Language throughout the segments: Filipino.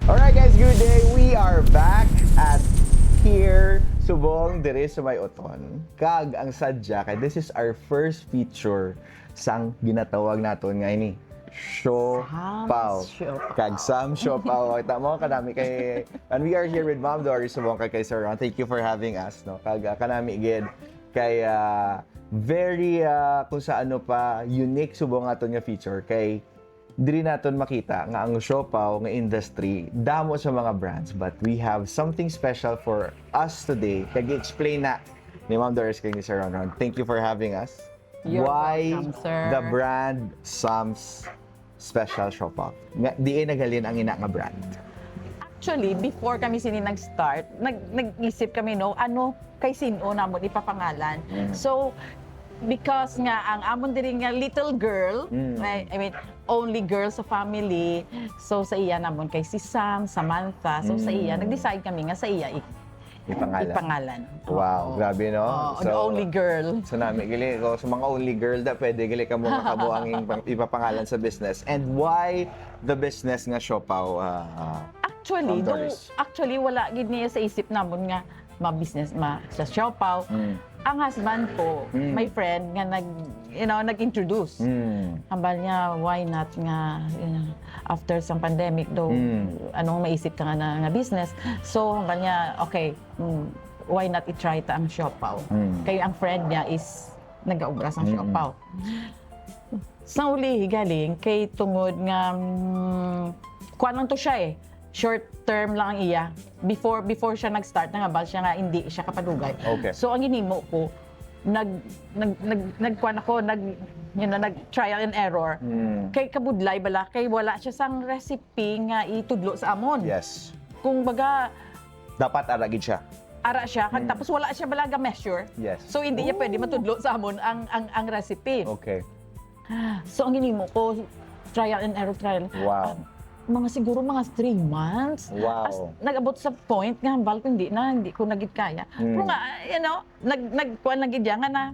Alright guys, good day. We are back at here subong diri sa may oton. Kag ang sadya kay this is our first feature sang ginatawag naton nga ini. Siopaw. Kag Sam Siopaw. Kita mo kanami kay and we are here with Ma'am Doris subong kay Sir Ron. Thank you for having us no. Kag kanami gid kay very kung sa ano pa unique subong aton nga feature kay diri naton makita nga ang siopaw nga industry damo sa mga brands, but we have something special for us today. Kaya explain na ni Ma'am Doris kay ni Sir Ron. Thank you for having us. You're Why welcome, sir. the brand Sam's Special Siopaw? Di naghalin ang ina nga brand. Actually, before kami sini nag-start, nag-isip kami no, ano kay sino namon ipapangalan. So, because nga ang amon diri nga little girl, I mean only girl sa family, so sa iya namon kay si Sam, Samantha, so sa iya nag-decide kami nga sa iya ipangalan. Wow, grabe no? The only girl. So nami gili ko sa mga only girl da pwede gili ka mo makabuang ipapangalan sa business. And why the business nga siopaw? Actually, Ma'am Doris. actually wala gid niya sa isip namon nga ma-business sa siopaw. Ang husband ko, my friend nga nag-introduce. Hambal niya, why not nga after some pandemic daw, anong maisip ka nga business. So hambal niya, okay, why not i-try ta ang siopaw. Kaya ang friend niya is nag-aubra sa siopaw. Sa uli galing kay tungod nga kuan lang to siya short term lang ang iya. Before siya nag-start nga bal siya nga hindi siya kapadugay. Okay. So ang ginimo ko nag trial and error. Kay kabudlay bala kay wala siya sang recipe nga itudlo sa amon. Yes. Kung baga Dapat aragid siya. ara siya kag tapos wala siya balaga measure. Yes. So hindi niya pwede matudlo sa amon ang recipe. Okay. So ang ginimo ko trial and error. Wow. Siguro mga 3 months. Wow. Nag-abot sa point nga hambal ko hindi ko nagid kaya. Pero nga nagkuan lang gid nga na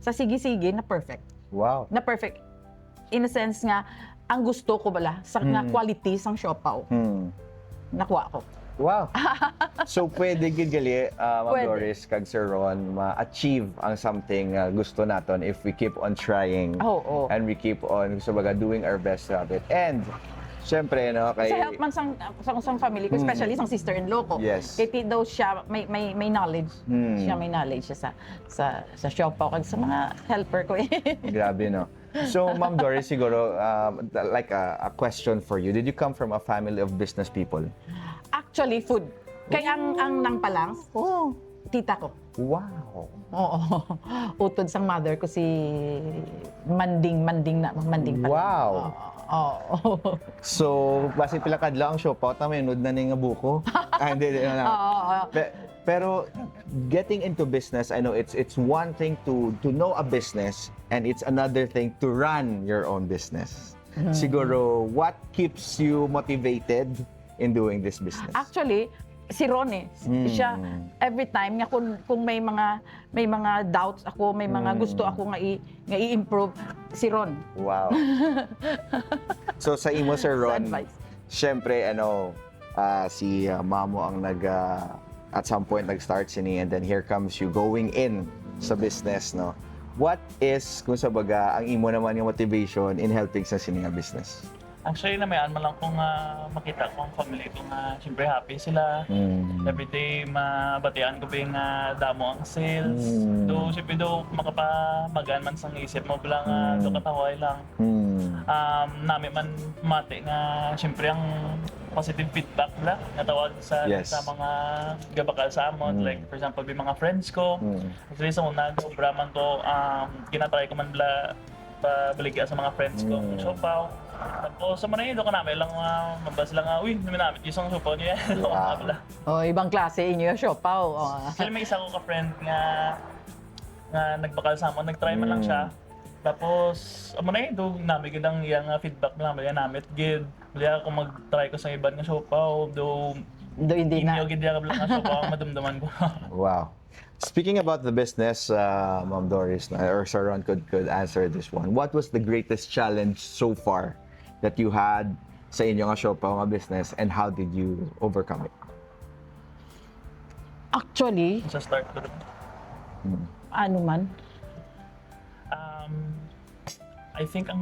sa sige-sige na perfect. Wow. Na perfect. In a sense nga ang gusto ko bala sa nga quality sang siopaw. Nakuha ko. Wow. So pwede gid gali Ma'am Pwede. Doris kag Sir Ron ma-achieve ang something gusto naton if we keep on trying. Oo. And we keep on doing our best at it. And syempre no kay Sa help man sang family ko, especially sang sister-in-law ko. Yes. Kaya daw siya may knowledge. Siya may knowledge siya sa siopaw kag sa mga helper ko. grabe no. So Ma'am Doris siguro like a question for you. Did you come from a family of business people? Actually, food. Kaya ang nang palang, tita ko. Wow. Oo. Utod sang mother ko si Manding pala. Wow. Oo. So, base pila kadlaw ang siopaw ta may nud na ni nga buko. Hindi na. Oo. Pero getting into business, I know it's one thing to know a business and it's another thing to run your own business. Siguro, what keeps you motivated in doing this business? Actually, si Ron siya every time nga kung may mga doubts ako, may mga gusto ako nga i-improve, si Ron. Wow. So sa imo Sir Ron, advice. syempre si mamo ang at some point nag-start sini and then here comes you going in sa business no. What is kung sa baga ang imo naman yung motivation in helping sa sini nga business? Actually, namayaan man lang kung makita ko ang family ko nga siyempre happy sila. Everyday, mabatian ko ba yung damo ang sales. Do, siyempre do, makapamagaan man sang isip mo, bilang do kataway lang. Nami man mati nga siyempre ang positive feedback la natawag sa Yes. sa mga gabakal sa amon, like for example may mga friends ko. Actually sa una sobra man to ginatry ko man bla pabaligya sa mga friends ko so pa tapos sa manay do ka namin lang mabas lang uy naminamit yung isang sopaw niya Wow. Oh, ibang klase inyo yung siopaw. Oh. Actually may isa ko ka-friend nga nagbakal sa amon, nag-try man lang siya. Tapos amo na do namin gid ang iyang feedback namin namit gid. Baliya ako mag-try ko sa iban nga siopaw do Hindi na. inyo gid ya kabla nga siopaw ang madumdaman ko. Wow. Speaking about the business, Ma'am Doris or Sir Ron could answer this one. What was the greatest challenge so far that you had sa inyo nga siopaw nga business and how did you overcome it? Actually, Sa start ko rin. ano man, I think ang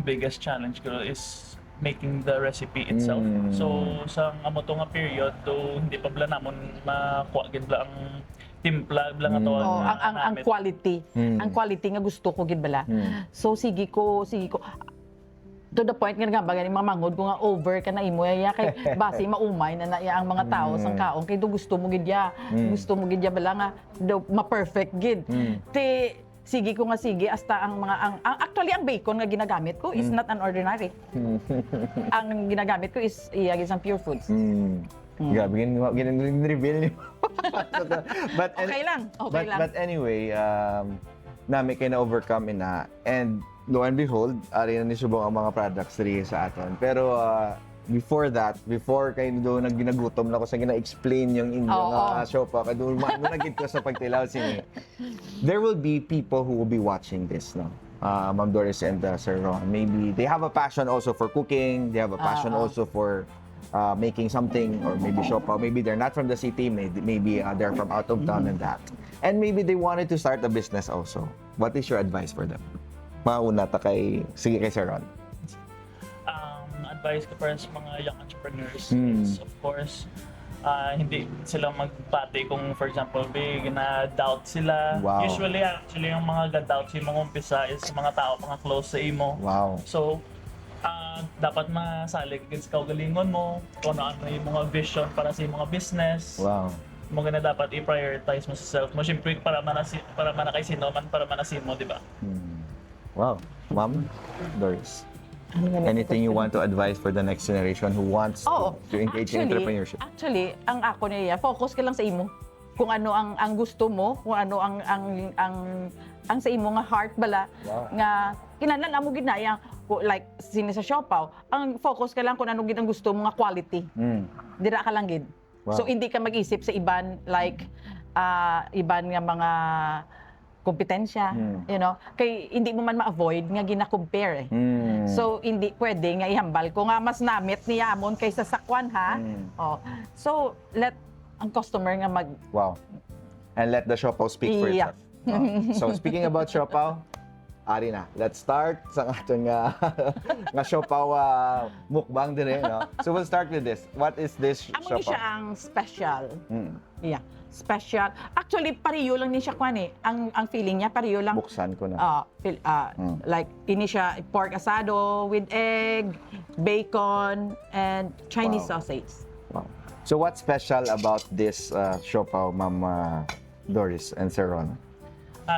biggest challenge ko is making the recipe itself. So sa amo to nga period, do hindi pa bala namon makuha gid bala ang timpla bala nga tawag oh, ang namit. quality. Ang quality nga gusto ko gid bala. So sige ko to the point nga bagay ni mamangod ko nga over ka na imo ya kay base maumay na naya ang mga tao sang kaon kay do gusto mo gid ya. Gusto mo gid ya bala nga do ma-perfect gid. Ti sige ko nga sige hasta ang mga actually ang bacon nga ginagamit ko is not an ordinary. Ang ginagamit ko is iyagis ang pure foods. Grabe, gin-reveal niyo. But Okay lang. But anyway, namin kayo na-overcome and lo and behold, ari na ni subong ang mga products diri sa aton. Pero before kayo do naginagutom na ko sa gina-explain yung inyong siopaw kay do managid ko sa pagtilaw sini. There will be people who will be watching this, no? Ma'am Doris and Sir Ron. Maybe they have a passion also for cooking, they have a passion also for making something, or maybe siopaw. Maybe they're not from the city, maybe they're from out of town and that. And maybe they wanted to start a business also. What is your advice for them? Mauna ta kay Sir Ron. Advice ko para sa mga young entrepreneurs is of course hindi sila magpati kung for example big na doubt sila. Wow. Usually actually yung mga doubt sa imong umpisa is mga tao mga close sa imo. Wow. So dapat masalig sa kaugalingon mo kung ano yung mga vision para sa imong business. Wow. Mo gana dapat i-prioritize mo sa self mo syempre para manakay sino man para manasimo, di ba? Wow. Ma'am Doris. Anything you want to advise for the next generation who wants to engage in entrepreneurship? Actually, ang ako niya, focus ka lang sa imo. Kung ano ang gusto mo, kung ano ang sa imo nga heart bala nga kinahanglan amo gid na yang like sini sa siopaw, ang focus ka lang kung ano gid ang gusto mo nga quality. Dira ka lang gid. Wow. So hindi ka mag-isip sa iban like iban nga mga kompetensya, you know, kay hindi mo man ma-avoid nga gina-compare eh. So hindi pwede nga ihambal ko nga mas namit niya amon kaysa sa kwan ha. So let ang customer nga mag Wow. And let the siopaw speak for itself. So speaking about siopaw, ari na. Let's start sa aton nga siopaw mukbang dire, no? So we'll start with this. What is this amo ni siopaw? siya ang special. Yeah, special. Actually pareho lang ni siya kwan eh. Ang feeling niya pareho lang. Buksan ko na. Like ini siya pork asado with egg, bacon and Chinese sausage. Wow. So what's special about this siopaw, Ma'am Doris and Sir Ron?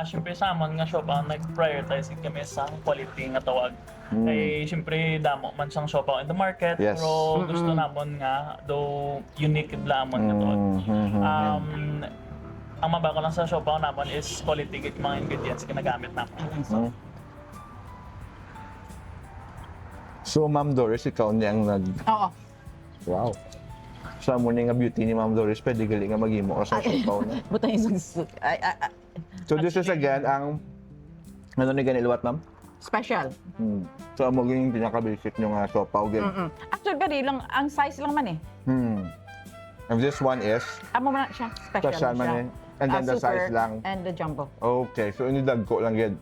Siyempre sa amon nga siopaw nag-prioritize kami sa quality nga tawag. Kay siyempre damo man sang siopaw in the market, Yes. pero gusto namon nga do unique lamon nga tawag. Ang mabago lang sa siopaw namon is quality git mga ingredients ginagamit namon. So Ma'am Doris, ikaw niyang Oo. Wow. Sa mo nga beauty ni Ma'am Doris, pwede gali nga maghimo ka sa siopaw na. Butang isang So this is again ang ano ni ganilwat, Ma'am? special. So amo yung pinaka-basic nyo nga siopaw gid. Actually, gari lang, ang size lang man eh. And this one is Amo man siya, special, special siya. man eh. And then the Super size lang. and the jumbo. Okay, so inidag ko lang gid.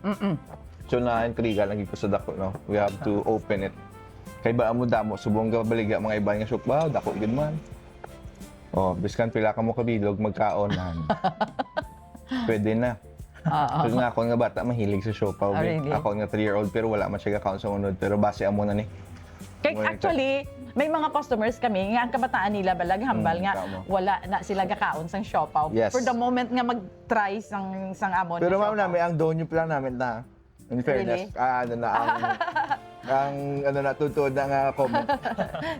So na-intriga lang gid ko sa dako, no? We have to open it. Kay ba amo damo subong ga baligya mga iba nga siopaw, dako gid man. Oh, biskan pila ka mo kabilog magkaonan. Pwede na. Kasi nga ako nga bata mahilig sa siopaw. Really? Ako nga 3-year-old pero wala man siya ka-count sa unod. Pero base amo na ni. Kaya actually, may mga customers kami nga ang kabataan nila balag hambal nga tama. wala na sila gakaon sang siopaw. Yes. For the moment nga mag-try sang amon. Pero na ma'am siopaw. namin, ang donyo pa lang namin na. In fairness, ano na, ang ano na, tutod na nga comment.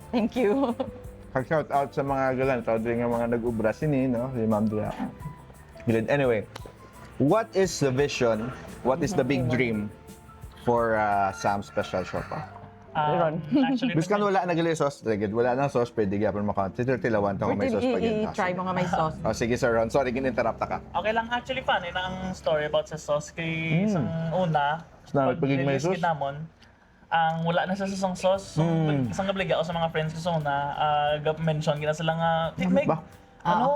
Thank you. Shout out sa mga galan, sa nga mga nag-ubra sini, no? Si Ma'am Dia. Good. Anyway, what is the vision, what is the big dream for Sam's Special Siopaw? Actually, Biskan wala na gali sauce, tagad. Wala na sauce, pwede gyapon maka. Tilawan to may sauce pa gyud. I-try mo nga may sauce. Oh, sige Sir Ron, sorry gin-interrupt ka. okay lang, actually funny na ang story about sa sauce kay isang una. Snabi pagiging may nililis sauce? gid namon, ang wala na sa sasang sauce. So, isang gabliga ako sa mga friends ko so na mention gina sila nga, may ba?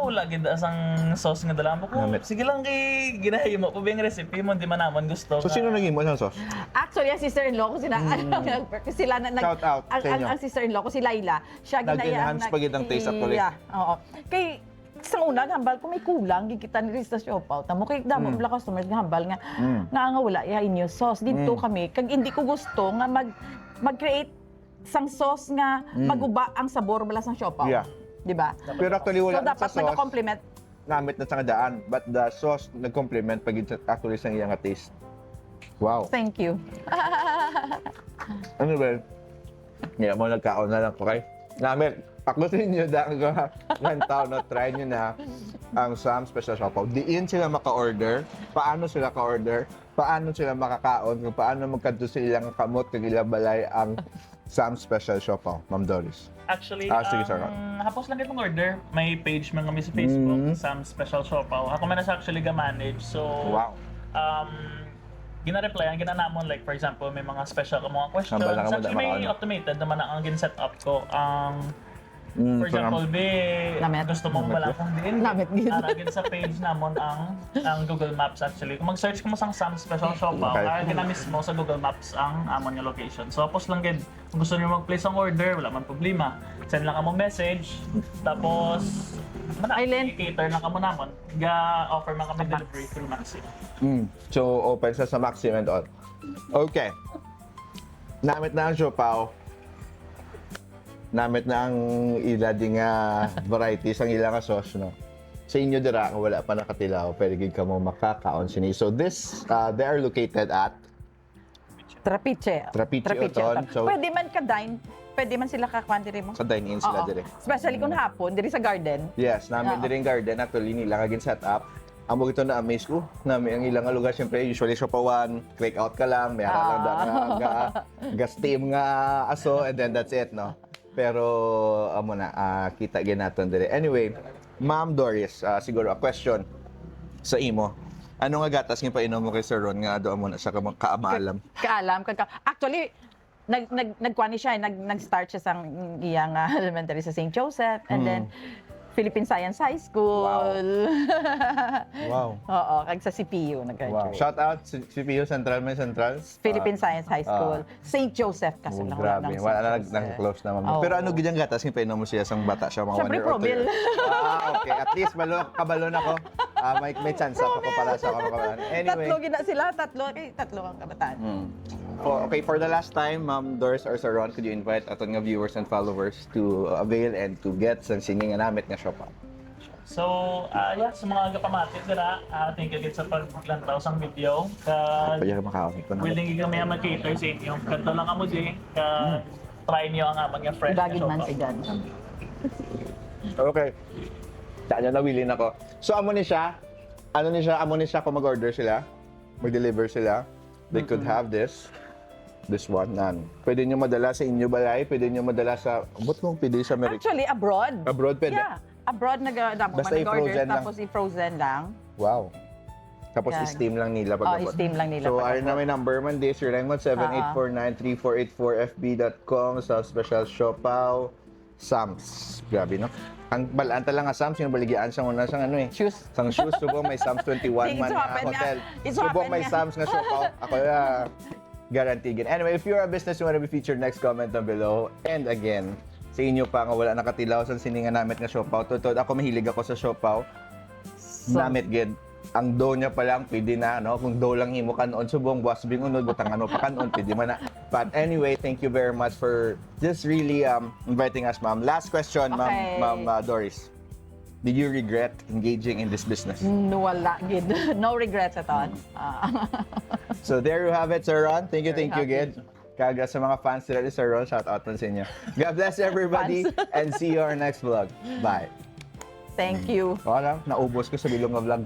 wala gid asang sauce nga dala mo ko. Namit. Sige lang kay ginahimo po ba yung recipe mo, di man naman gusto. So, sino naging mo ng sauce? Actually, ang sister-in-law ko sila Shout out sa inyo. ang sister-in-law ko si Laila, siya ginayaan Nag-enhance pa gid ang taste actually. Oo. Kay sa una hambal ko may kulang gikita ni sa siopaw tamo kay damo bla customers nga hambal nga nga wala ya inyo sauce dito kami kag hindi ko gusto nga mag-create sang sauce nga maguba ang sabor bala sang siopaw. Yeah. Di ba? Pero actually wala So sa dapat sauce. nagka-complement. Namit na sa daan, but the sauce nag-complement pag actually sa iyang taste. Wow. Thank you. Ano ba? Ngayon mo nagkaon na lang, okay? Namit, ako sa inyo dahil ng taon na try nyo na ang Sam Special Siopaw. Diin sila maka-order, paano sila ka-order, paano sila makakaon, kung paano magkanto silang kamot, kag ilang balay ang Sam Special Siopaw. Ma'am Doris. Actually, Sige, sir. hapos lang itong order. May page man kami sa Facebook, Sam Special Siopaw. Ako man na siya actually ga-manage. So, Wow. gina-replyan, ginanamon like for example, may mga special ka mga questions. Nambala ka mo, Actually, may dama ka, automated naman ang gin-set up ko. For example, Lamet. gusto mong wala kung din. Lamet gid. Aragin sa page namon ang Google Maps actually. Kung mag-search ka mo sa Sam Special Siopaw, Okay. aragin na mismo sa Google Maps ang amon nga location. So, tapos lang gid. Kung gusto niyo mag-place ang order, wala man problema. Send lang ka mo message, tapos Island. cater lang ka mo namon. Ga-offer man kami delivery through Maxi. So, open sa Maxim and all. Okay. Namit na ang siopaw. Namit na ang ila di nga varieties ang ilang sauce, no? Sa inyo dira, kung wala pa nakatilaw, pwede gid ka mo makakaon sini. So this, they are located at Trapiche. Trapiche Oton. So, Pwede man ka-dine, pwede man sila kakuan diri mo. sa dine-in sila Oo. dire. Especially kung hapon, diri sa garden. Yes, namin Oo. dire yung garden. Actually, nila kagin set up. Ang mga ito na-amaze ko, namin ang ilang nga lugar, siyempre, usually siopawan, click out ka lang, may lang ga steam nga aso, and then that's it, no? Pero, amo na, kita ginaton dire. Anyway, Ma'am Doris, siguro a question sa imo. Ano nga gatas nga painom mo kay Sir Ron nga doon mo na sa kaamaalam? Kaalam. Actually, nagkuan ni siya, nag-start siya sa iyang elementary sa St. Joseph, and then Philippine Science High School. Wow. Oo, kag sa CPU Wow. nag-graduate. Shout out CPU Central, may Central. Philippine Science High School. St. Joseph kasi lang Grabe. Wala na nang-close naman. Oo. Pero ano gidyang gatas nga painom mo siya sang bata siya mga 1 Siyempre, year old? Probil. Okay. At least kabalon ako. May chance ako para sa kabalon. Anyway. Tatlo gina sila, tatlo ang kabataan. Okay, for the last time, Ma'am Doris or Sir Ron, could you invite aton nga viewers and followers to avail and to get sa singing nga namit nga siopaw? So, sa mga kapamati dira, thank you again sa paglantaw sang video. Pwede ka makaon ko na. Willing kami mag-cater sa inyo. Kanto lang kamo di. Try niyo ang amang nga fresh Dagid man si siopaw. Jan. Okay. Saan na willing ako. So, amo ni siya kung mag-order sila, mag-deliver sila, they could have this one, pwede nyo madala sa inyo balay, pwede nyo madala sa, ba't mo pwede sa Amerika? Actually, abroad. Abroad pwede? Yeah. Abroad nag-damo Basta man i-frozen order lang. tapos i-frozen lang. Wow. Tapos Yan. i-steam lang nila pag i-steam lang nila So, pag ayun na may number man this, 0917-849-3484 FB.com sa Special Siopaw Sams. Grabe, no? Ang balaan talaga nga Sams, yung baligyaan siya muna sa ano eh. Shoes. Sang shoes, subong may Sams 21 man It's nga open nga. hotel. It's Subong open may nga. Sams nga siopaw. Ako guarantee again. Anyway, if you're a business you want to be featured, next comment down below. And again, sa inyo pa nga wala nakatilaw sa sininga namit nga siopaw. Totoo, ako mahilig ako sa siopaw. Namit gid. Ang dough niya pa lang, pwede na, no? Kung dough lang himo kanon, subong buwas bing unod, butang ano pa kanon, pwede man na. But anyway, thank you very much for just really inviting us, ma'am. Last question, Okay. Ma'am Doris. Did you regret engaging in this business? No, wala gid. No regrets at all. So there you have it, Sir Ron. Thank you, Very again. Kaga sa mga fans nila ni Sir Ron, shout out man sa inyo. God bless everybody and see you on our next vlog. Bye. Thank you. Wala, naubos ko sa bilong nga vlog.